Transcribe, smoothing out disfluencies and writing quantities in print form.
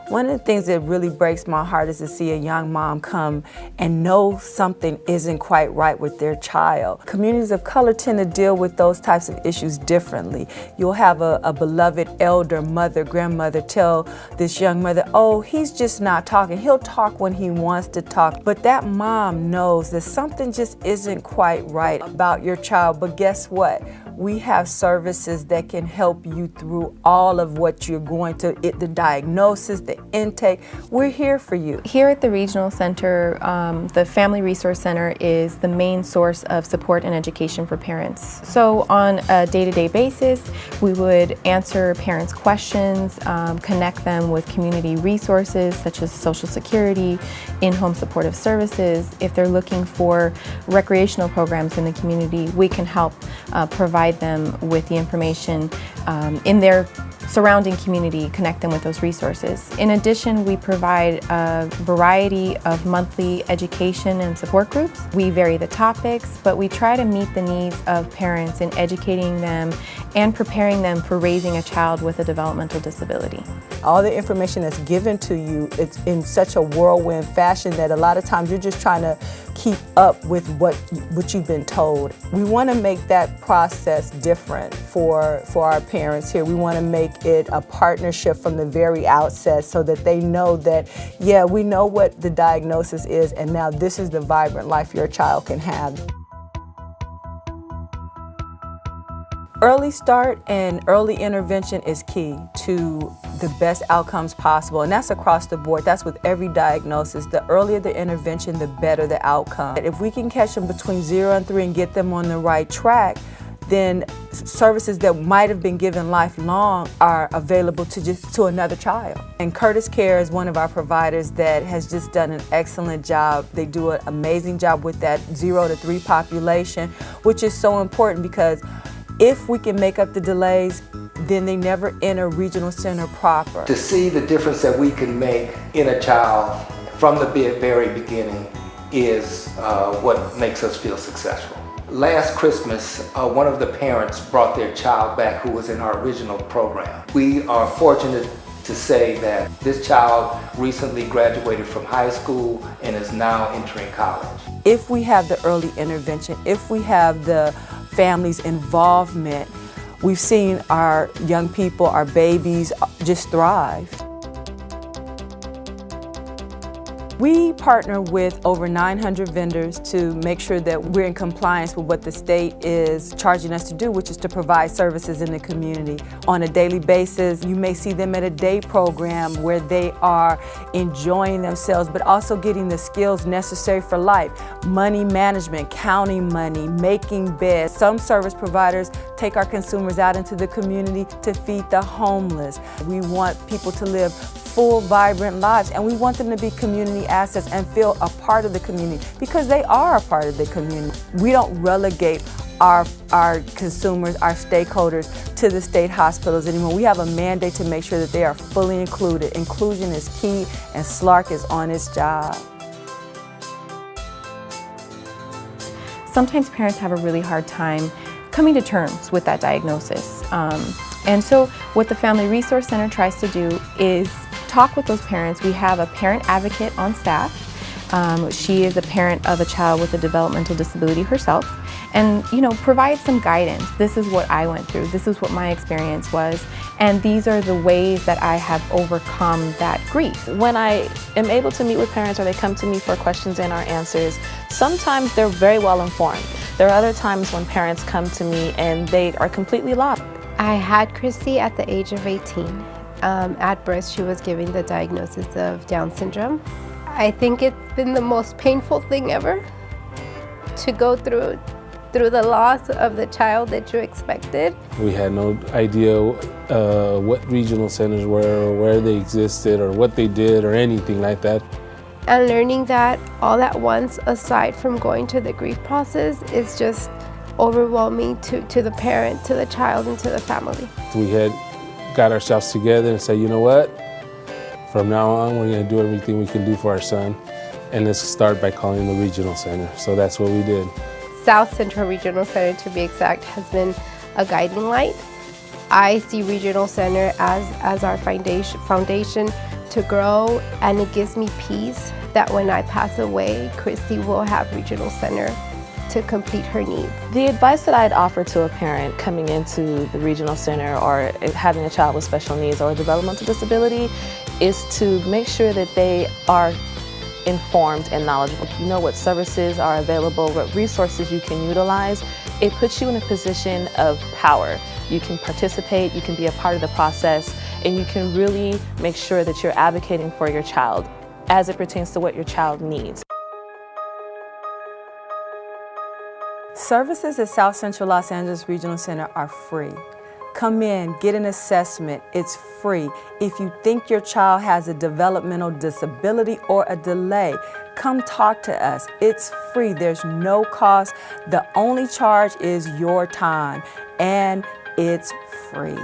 One of the things that really breaks my heart is to see a young mom come and know something isn't quite right with their child. Communities of color tend to deal with those types of issues differently. You'll have a beloved elder, mother, grandmother tell this young mother, oh, he's just not talking. He'll talk when he wants to talk. But that mom knows that something just isn't quite right about your child. But guess what? We have services that can help you through all of what you're going to, the diagnosis, the intake. We're here for you. Here at the Regional Center, the Family Resource Center is the main source of support and education for parents. So on a day-to-day basis, we would answer parents' questions, connect them with community resources such as Social Security, in-home supportive services. If they're looking for recreational programs in the community, we can help provide them with the information in their surrounding community, connect them with those resources. In addition, we provide a variety of monthly education and support groups. We vary the topics, but we try to meet the needs of parents in educating them and preparing them for raising a child with a developmental disability. All the information that's given to you, it's in such a whirlwind fashion that a lot of times you're just trying to keep up with what you've been told. We want to make that process different for our parents here. We want to make it a partnership from the very outset so that they know that, yeah, we know what the diagnosis is, and now this is the vibrant life your child can have. Early start and early intervention is key to the best outcomes possible, and that's across the board. That's with every diagnosis. The earlier the intervention, the better the outcome. If we can catch them between 0 and 3 and get them on the right track, then services that might have been given lifelong are available to another child. And Curtis Care is one of our providers that has just done an excellent job. They do an amazing job with that 0 to 3 population, which is so important because if we can make up the delays, then they never enter regional center proper. To see the difference that we can make in a child from the very beginning is what makes us feel successful. Last Christmas, one of the parents brought their child back who was in our original program. We are fortunate to say that this child recently graduated from high school and is now entering college. If we have the early intervention, if we have the family's involvement, we've seen our young people, our babies, just thrive. We partner with over 900 vendors to make sure that we're in compliance with what the state is charging us to do, which is to provide services in the community. On a daily basis, you may see them at a day program where they are enjoying themselves, but also getting the skills necessary for life. Money management, counting money, making beds. Some service providers take our consumers out into the community to feed the homeless. We want people to live full, vibrant lives, and we want them to be community assets and feel a part of the community because they are a part of the community. We don't relegate our consumers, our stakeholders to the state hospitals anymore. We have a mandate to make sure that they are fully included. Inclusion is key, and SCLARC is on its job. Sometimes parents have a really hard time coming to terms with that diagnosis. And so what the Family Resource Center tries to do is talk with those parents. We have a parent advocate on staff. She is a parent of a child with a developmental disability herself, and provide some guidance. This is what I went through. This is what my experience was, and these are the ways that I have overcome that grief. When I am able to meet with parents or they come to me for questions and our answers, sometimes they're very well informed. There are other times when parents come to me and they are completely lost. I had Christy at the age of 18. At birth, she was given the diagnosis of Down syndrome. I think it's been the most painful thing ever to go through the loss of the child that you expected. We had no idea what regional centers were, or where they existed, or what they did, or anything like that. And learning that all at once, aside from going to the grief process, is just overwhelming to the parent, to the child, and to the family. We had got ourselves together and said, you know what? From now on, we're going to do everything we can do for our son, and let's start by calling the regional center. So that's what we did. South Central Regional Center, to be exact, has been a guiding light. I see Regional Center as our foundation to grow, and it gives me peace that when I pass away, Christy will have Regional Center to complete her needs. The advice that I'd offer to a parent coming into the Regional Center or having a child with special needs or a developmental disability is to make sure that they are informed and knowledgeable. You know what services are available, what resources you can utilize. It puts you in a position of power. You can participate, you can be a part of the process, and you can really make sure that you're advocating for your child as it pertains to what your child needs. Services at South Central Los Angeles Regional Center are free. Come in, get an assessment, it's free. If you think your child has a developmental disability or a delay, come talk to us. It's free, there's no cost. The only charge is your time, and it's free.